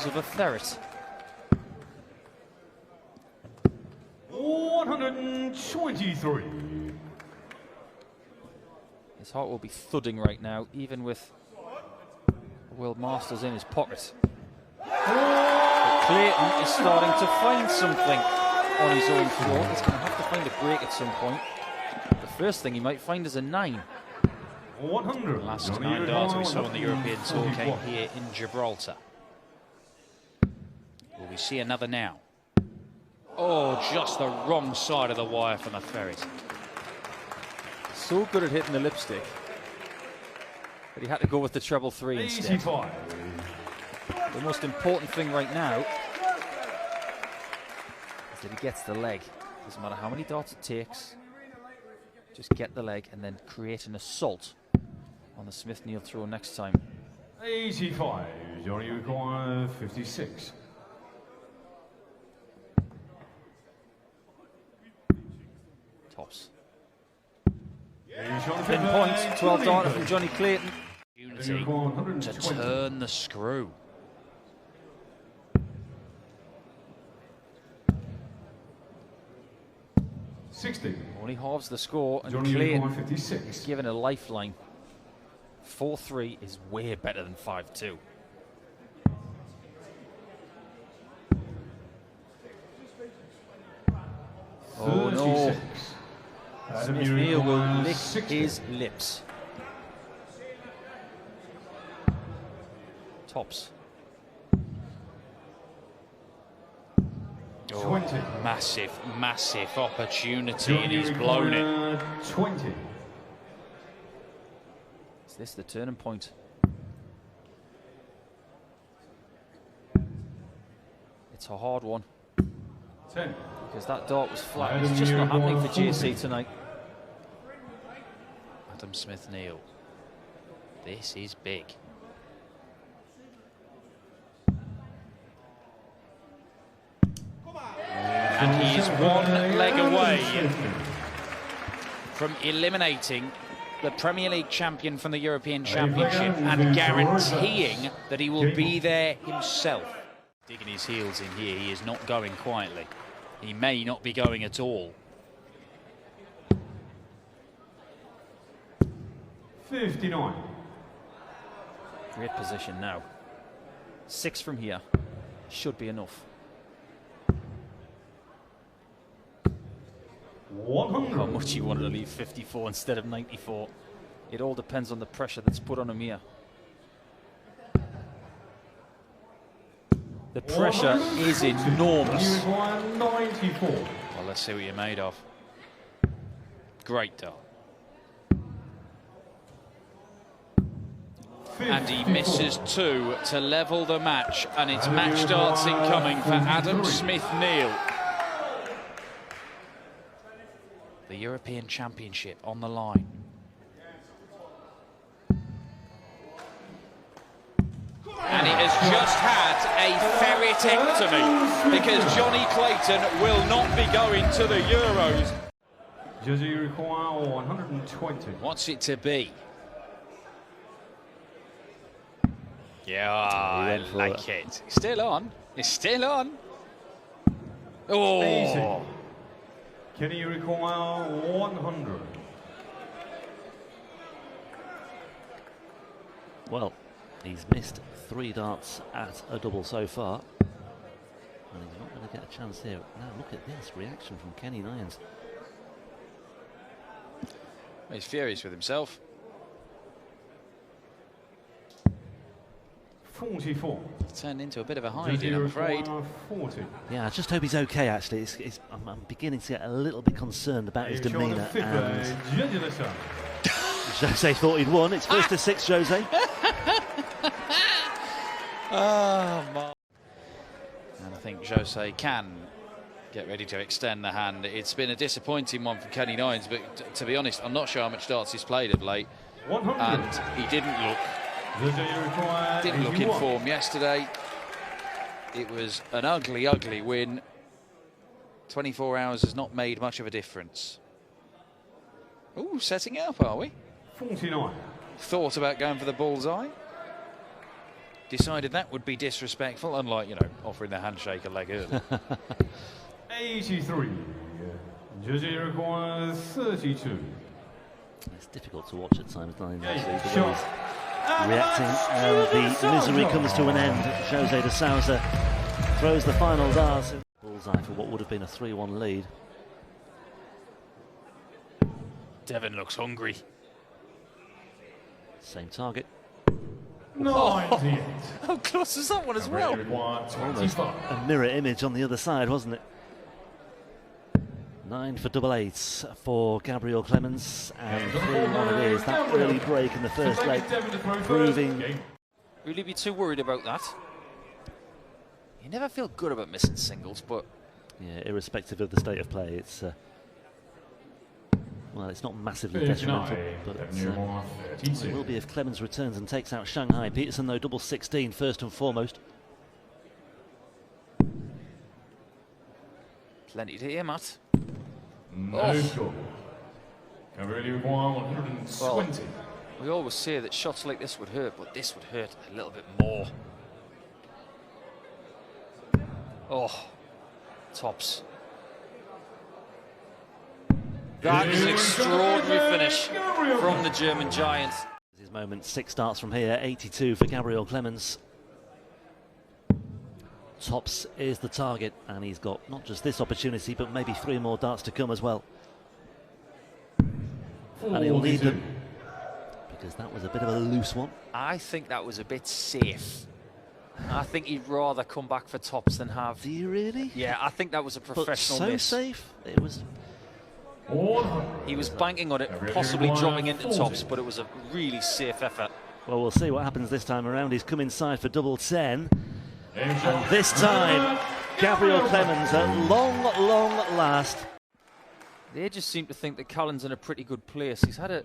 of a ferret. 123. His heart will be thudding right now, even with World Masters in his pocket. But Clayton is starting to find something on his own floor. He's going to have to find a break at some point. The first thing he might find is a 9. 100. The last 9 darts we saw on the European Tour came here in Gibraltar. Will we see another now? Oh, just the wrong side of the wire from the ferret. So good at hitting the lipstick, but he had to go with the treble 3 instead. 85. The most important thing right now is that he gets the leg. Doesn't matter how many darts it takes, just get the leg and then create an assault on the Smith-Neale throw next time. 85. You only require 56. Tops. 10 10 points, 12 darter from Johnny Clayton. Opportunity to turn the screw. Only halves the score, and Johnny Clayton 56. is given a lifeline. 4-3 is way better than 5-2. Oh no. Smith-Neale will lick his lips. Tops. Oh, massive, massive opportunity, and he's blown it. 20. Is this the turning point? It's a hard one. 10. Because that dart was flat. It's just not happening for JC tonight. Adam Smith-Neale. This is big. And he is one leg away from eliminating the Premier League champion from the European Championship and guaranteeing that he will be there himself. Digging his heels in here, he is not going quietly. He may not be going at all. 59. Great position now. 6 from here. Should be enough. 100. How much he wanted to leave 54 instead of 94. It all depends on the pressure that's put on him here. The pressure is enormous. 94. Well, let's see what you're made of. Great dart. And he misses 2 to level the match, and it's match darts incoming for Adam Smith-Neale. The European Championship on the line. And it has just had a ferretectomy because Johnny Clayton will not be going to the Euros. Does he require 120? What's it to be? Yeah, I like it. It's still on. It's still on. Oh. Easy. Can he require 100? Well, he's missed 3 darts at a double so far, and he's not going to get a chance here. Now look at this reaction from Kenny Neyens. He's furious with himself. 44. It's turned into a bit of a hiding, I'm afraid. 40. Yeah, I just hope he's okay, actually. I'm beginning to get a little bit concerned about his demeanour. And Jose thought he'd won. It's first to 6, Jose. Oh, my. And I think Jose can get ready to extend the hand. It's been a disappointing one for Kenny Neyens, but to be honest, I'm not sure how much darts he's played of late. 100. And he didn't look in form yesterday. It was an ugly, ugly win. 24 hours has not made much of a difference. Ooh, setting up, are we? 49. Thought about going for the bullseye. decided that would be disrespectful, unlike, you know, offering the handshake a leg early. 83. Judges require 32. It's difficult to watch at times, actually, the way he's reacting, and the misery comes to an end. Jose de Sousa throws the final darts. Bullseye for what would have been a 3-1 lead. Devon looks hungry. Same target. 98. How close is that one as well? Almost a mirror image on the other side, wasn't it? 9 for double eights for Gabriel Clemens, and 3-1 it is. That early break in the first leg proving... Will you be too worried about that? You never feel good about missing singles, but... Yeah, irrespective of the state of play, it's... well, it's not massively detrimental, but it will be if Clemens returns and takes out Shanghai. Peterson, though, double 16 first and foremost. Plenty to aim at. No score. Really require 120. Well, we always say that shots like this would hurt, but this would hurt a little bit more. Oh, tops. That is an extraordinary finish from the German giant. His moment, 6 darts from here, 82 for Gabriel Clemens. Tops is the target, and he's got not just this opportunity, but maybe 3 more darts to come as well. And he'll need them, because that was a bit of a loose one. I think that was a bit safe. I think he'd rather come back for tops than have... Do you really? Yeah, I think that was a professional but so miss. safe? It was... He was banking on it, possibly dropping into tops, but it was a really safe effort. Well, we'll see what happens this time around. He's come inside for double 10. And this time, Gabriel Clemens at long, long last. They just seem to think that Cullen's in a pretty good place. He's had a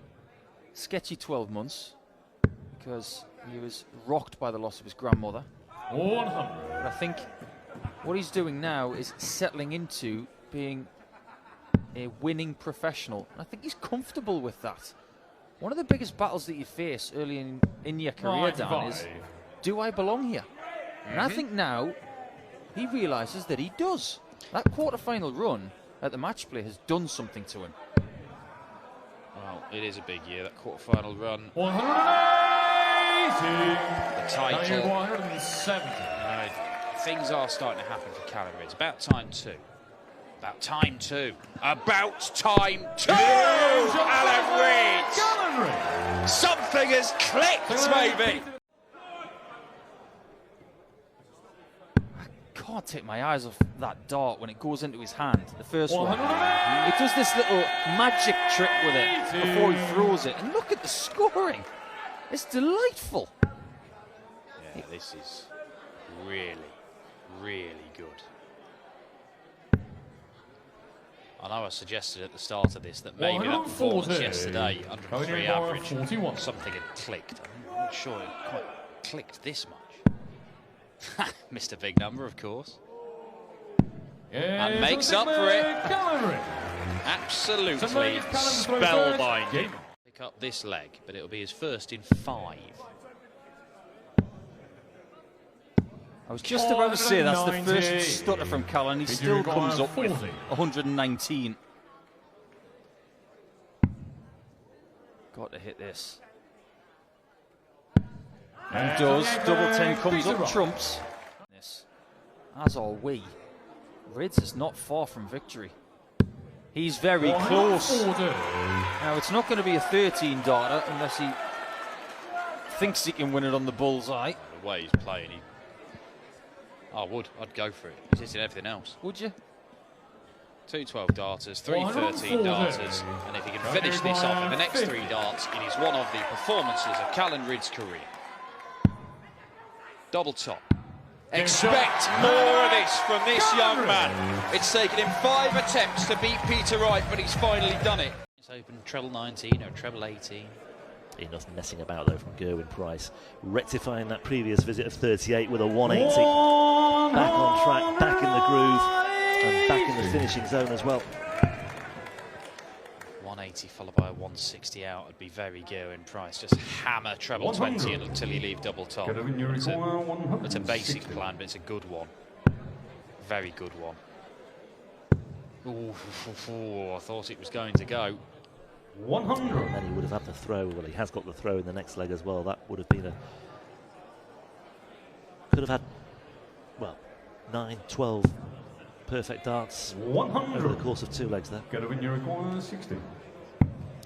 sketchy 12 months because he was rocked by the loss of his grandmother. 100. But I think what he's doing now is settling into being a winning professional. And I think he's comfortable with that. One of the biggest battles that you face early in your career, Dan, is, do I belong here? And I think now he realises that he does. That quarter-final run at the match play has done something to him. Well, it is a big year, that quarter-final run. 180. The title. 170. Things are starting to happen for CALLAN. It's about time too. About time too. About time too! CALLAN Reeds! Something has clicked, maybe! I can't take my eyes off that dart when it goes into his hand, the first one. It does this little magic trick with it before he throws it. And look at the scoring. It's delightful. Yeah, this is really, really good. I know I suggested at the start of this that maybe that performance yesterday, 103 average, something had clicked. I'm not sure it quite clicked this much. Missed a big number, of course. And makes up for it. Absolutely spellbinding. Pick up this leg, but it'll be his first in 5. I was just about to say that's the first stutter from Cullen. He still comes up with 119. Got to hit this. And does. Double 10 comes up, trumps. As are we. Rids is not far from victory. He's very close. Now, it's not going to be a 13 darter unless he thinks he can win it on the bullseye. The way he's playing, I'd go for it. He's hitting everything else. Would you? 2 12 darters, 3 13 darters, and if he can finish this off in the next 3 darts, it is one of the performances of CALLAN Rids' career. Double top. Expect more of this from this young man. It's taken him 5 attempts to beat Peter Wright, but he's finally done it. It's open treble 19 or treble 18. Enough messing about though from Gerwen Price, rectifying that previous visit of 38 with a 180. Back on track, back in the groove, and back in the finishing zone as well. 180 followed by a 160 out would be very Gerwen Price. Just hammer treble 20 until you leave double top. It's a basic plan, but it's a good one. Very good one. Ooh, I thought it was going to go. 100. And then he would have had the throw. Well, he has got the throw in the next leg as well. That would have been a... Could have had, well, 9, 12 perfect darts 100 over the course of 2 legs there. Gerwen requires 60.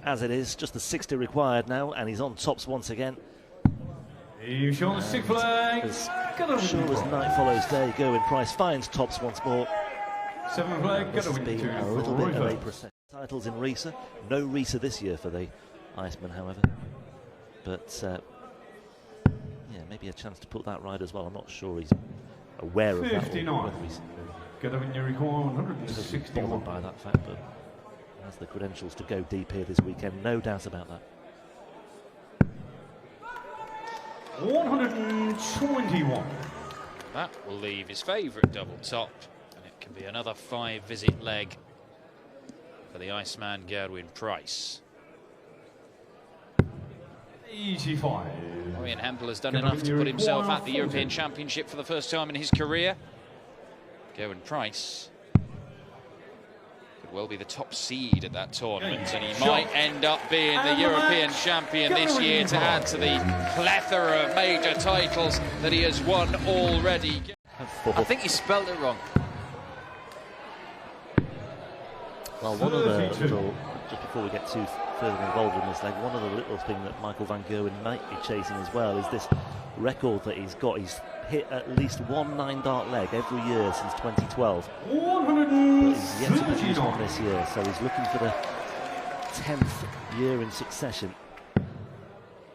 As it is, just the 60 required now, and he's on tops once again. He's shown the 6th flag. As sure as night follows day, Gerwen Price finds tops once more. 7th flag. This has been a little bit of a process. Titles in Risa. No Risa this year for the Iceman, however. But yeah, maybe a chance to put that right as well. I'm not sure he's aware of that. 59. Gerwen requires 160. Bothered by that fact, but has the credentials to go deep here this weekend. No doubt about that. 121. That will leave his favourite double top, and it can be another 5-visit leg for the Iceman Gerwen Price. 85. Orion Hempel has done enough to put himself at the European Championship for the first time in his career. Gerwen Price could well be the top seed at that tournament, and he might end up being the European champion this year to add to the plethora of major titles that he has won already. I think he spelled it wrong. Well, one of the little, just before we get too further involved in this leg, one of the little things that Michael van Gerwen might be chasing as well is this record that he's got. He's hit at least one 9-dart leg every year since 2012. But he's yet to produce one this year, so he's looking for the 10th year in succession.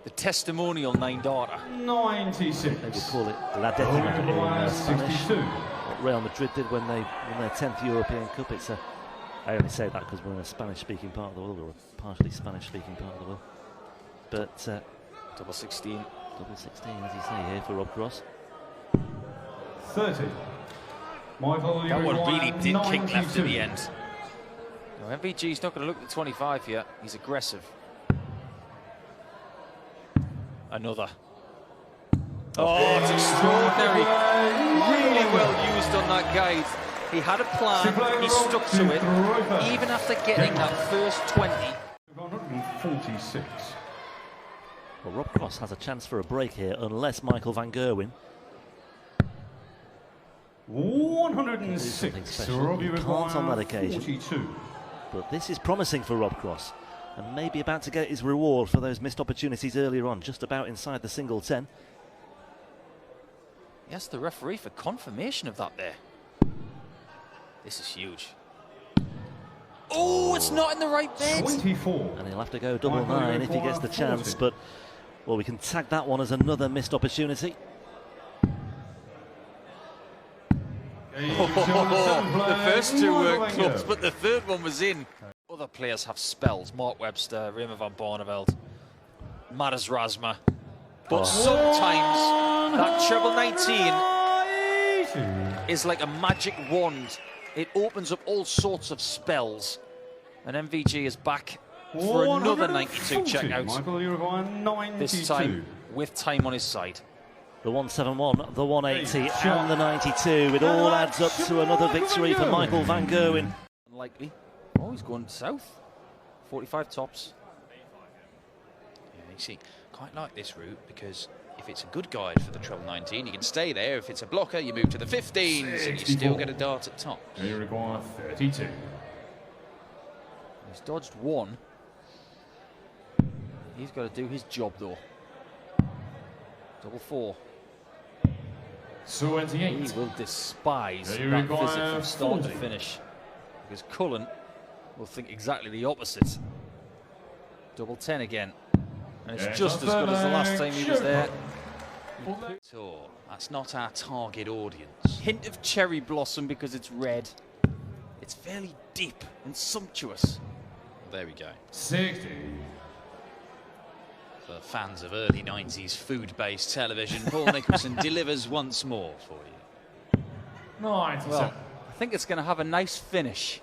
The testimonial 9-darter. 96. They would call it La Décima in Spanish. 62. What Real Madrid did when they won their 10th European Cup. It's a, I only say that because we're in a Spanish-speaking part of the world, or a partially Spanish-speaking part of the world. But Double 16. double 16, as you say here, for Rob Cross. 30. Michael, That one really did 92. kick left at the end. No, MVG's not going to look at 25 here. He's aggressive. Another. Oh, it's extraordinary. Really well used on that guide. He had a plan, he stuck to it, even after getting that first 20. 146. Well, Rob Cross has a chance for a break here, unless Michael van Gerwen 106. Robbie He can't on that occasion. 42. But this is promising for Rob Cross, and maybe about to get his reward for those missed opportunities earlier on, just about inside the single 10. He asked the referee for confirmation of that there. This is huge. Oh, it's not in the right bed. 24. And he'll have to go double 9 if he gets the chance, but well, we can tag that one as another missed opportunity. The first two were close, but the third one was in. Other players have spells. Mark Webster, Raymond van Barneveld, Maris Rasma. But sometimes that treble 19 is like a magic wand. It opens up all sorts of spells. And MVG is back for another 92 checkout. Michael, you're on 92. This time with time on his side. The 171, the 180 and the 92. It all adds up to another victory for Michael van Gerwen. Unlikely. Oh, he's going south. 45 tops. Yeah, you see, quite like this route because if it's a good guide for the treble 19, you can stay there. If it's a blocker, you move to the 15s and you still get a dart at top. You require 32. He's dodged one. He's got to do his job though. Double 4. 28. He will despise You that visit require from start 40. to finish. Because Cullen will think exactly the opposite. Double 10 again. And it's just as good as the last time he was there. So, that's not our target audience. Hint of cherry blossom because it's red. It's fairly deep and sumptuous. There we go. 60. For fans of early 90s food-based television, Paul Nicholson delivers once more for you. 97. Well, I think it's going to have a nice finish.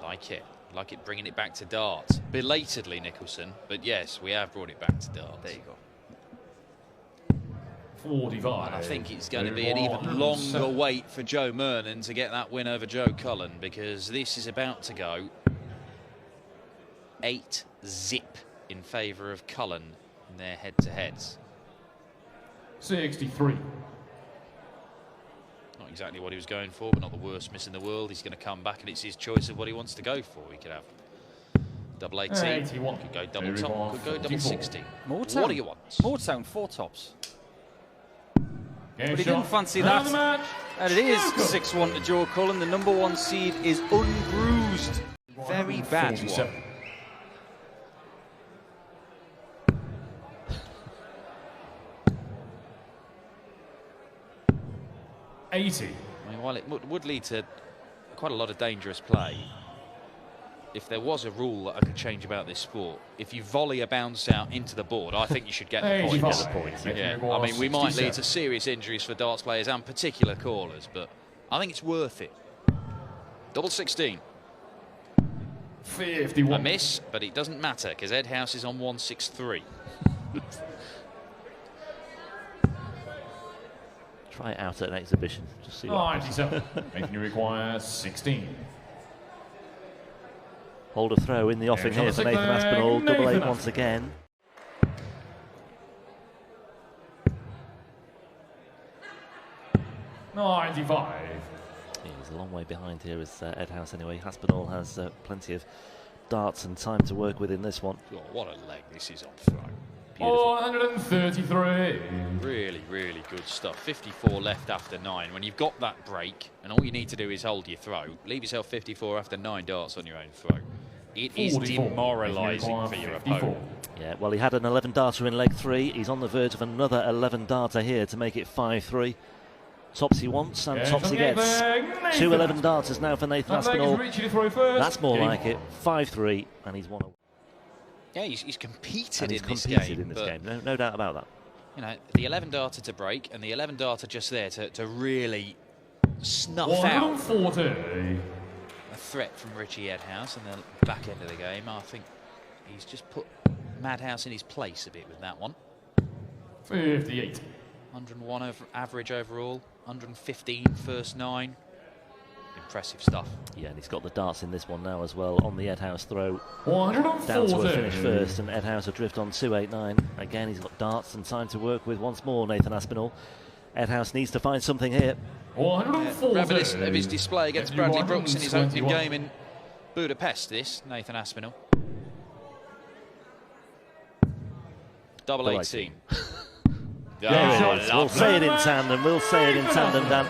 Like it. Like it bringing it back to darts. Belatedly, Nicholson, but yes, we have brought it back to darts. There you go. 45. And I think it's going to be an even longer wait for Joe Murnan to get that win over Joe Cullen, because this is about to go 8-0 in favour of Cullen in their head-to-heads. 63. Not exactly what he was going for, but not the worst miss in the world. He's going to come back and it's his choice of what he wants to go for. He could have double 18, 81. could go double top, could go double 60. What do you want? Moortown, 4 tops. Game But he shot. didn't fancy Man of that. the match. And it is 6-1 to Joe Cullen. The #1 seed is unbruised. Very bad 47. one. I mean, while it would lead to quite a lot of dangerous play, if there was a rule that I could change about this sport, if you volley a bounce out into the board, I think you should get the point. Get the points, Yeah, I mean, we might lead to serious injuries for darts players and particular callers, but I think it's worth it. Double 16. 51. A miss, but it doesn't matter because Edhouse is on 163. Try it out at an exhibition. Just see what happens. 97. Making you require 16. Hold a throw in the offing here for Nathan Aspinall. Double 8 once again. $95. He's a long way behind here as Edhouse anyway. Aspinall has plenty of darts and time to work with in this one. Oh, what a leg this is on throw. Beautiful. 133. Really, really good stuff. 54 left after 9. When you've got that break and all you need to do is hold your throw, leave yourself 54 after 9 darts on your own throw. It is 44. demoralising for your 54. opponent. Yeah, well, he had an 11 darter in leg 3. He's on the verge of another 11 darter here to make it 5-3. Topsy wants and Topsy gets. 2 11 darters now for Nathan Aspinall. That's more like it. 5-3, and he's won. Yeah, he's competed And he's in this competed game. in this game. No doubt about that. You know, the 11 darter to break and the 11 darter just there to really snuff out 140. a threat from Richie Edhouse in the back end of the game. I think he's just put Madhouse in his place a bit with that one. 58. 101 average overall, 115 first 9. Impressive stuff. Yeah, and he's got the darts in this one now as well on the Edhouse throw. 140. Down to a finish first, and Edhouse adrift on 2-8-9. Again, he's got darts and time to work with once more, Nathan Aspinall. Edhouse needs to find something here. 140. Reminiscent of his display against Bradley Brooks in his opening game in Budapest, this, Nathan Aspinall. Double 18. There it is. We'll say it in tandem. We'll say it in tandem, Dan.